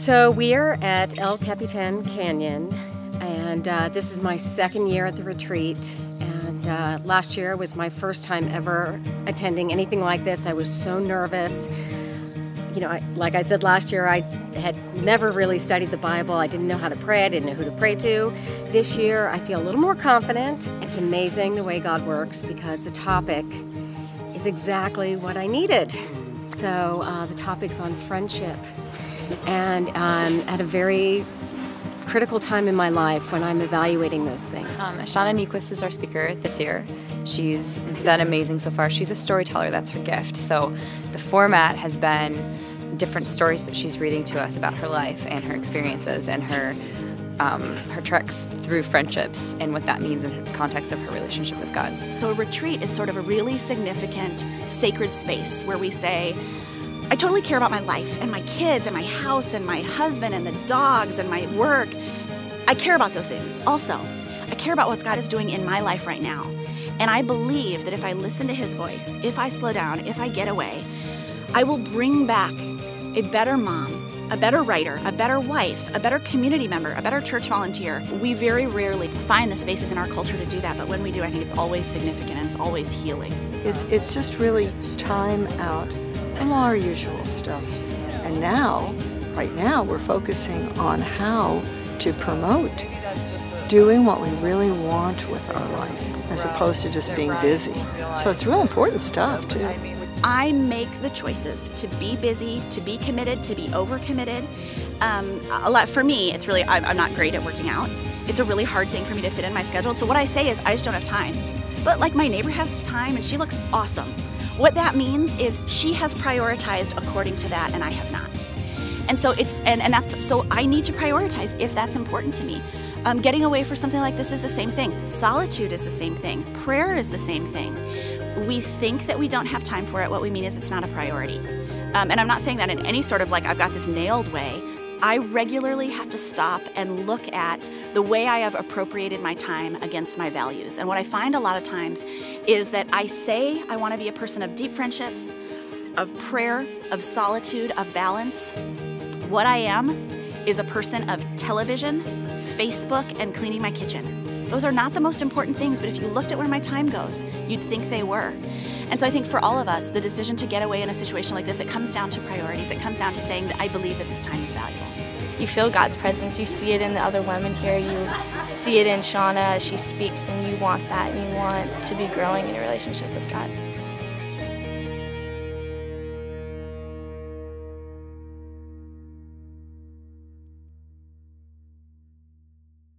So we are at El Capitan Canyon, and this is my second year at the retreat. And last year was my first time ever attending anything like this. I was so nervous. You know, like I said last year, I had never really studied the Bible. I didn't know how to pray. I didn't know who to pray to. This year, I feel a little more confident. It's amazing the way God works because the topic is exactly what I needed. So the topic's on friendship. And at a very critical time in my life when I'm evaluating those things. Shauna Nyquist is our speaker this year. She's been amazing so far. She's a storyteller, that's her gift. So the format has been different stories that she's reading to us about her life and her experiences and her treks through friendships and what that means in the context of her relationship with God. So a retreat is sort of a really significant, sacred space where we say, I totally care about my life and my kids and my house and my husband and the dogs and my work. I care about those things. Also, I care about what God is doing in my life right now. And I believe that if I listen to His voice, if I slow down, if I get away, I will bring back a better mom, a better writer, a better wife, a better community member, a better church volunteer. We very rarely find the spaces in our culture to do that, but when we do, I think it's always significant and it's always healing. It's just really time out from all our usual stuff. And now, right now, we're focusing on how to promote doing what we really want with our life, as opposed to just being busy. So it's real important stuff, too. I make the choices to be busy, to be committed, to be overcommitted. A lot for me, it's really, I'm not great at working out. It's a really hard thing for me to fit in my schedule. So what I say is, I just don't have time. But like my neighbor has time and she looks awesome. What that means is she has prioritized according to that and I have not. And so so I need to prioritize if that's important to me. Getting away for something like this is the same thing. Solitude is the same thing. Prayer is the same thing. We think that we don't have time for it. What we mean is it's not a priority. And I'm not saying that in any sort of like I've got this nailed way. I regularly have to stop and look at the way I have appropriated my time against my values. And what I find a lot of times is that I say I want to be a person of deep friendships, of prayer, of solitude, of balance. What I am is a person of television, Facebook, and cleaning my kitchen. Those are not the most important things, but if you looked at where my time goes, you'd think they were. And so I think for all of us, the decision to get away in a situation like this, it comes down to priorities. It comes down to saying that I believe that this time is valuable. You feel God's presence. You see it in the other women here. You see it in Shauna as she speaks, and you want that, and you want to be growing in a relationship with God.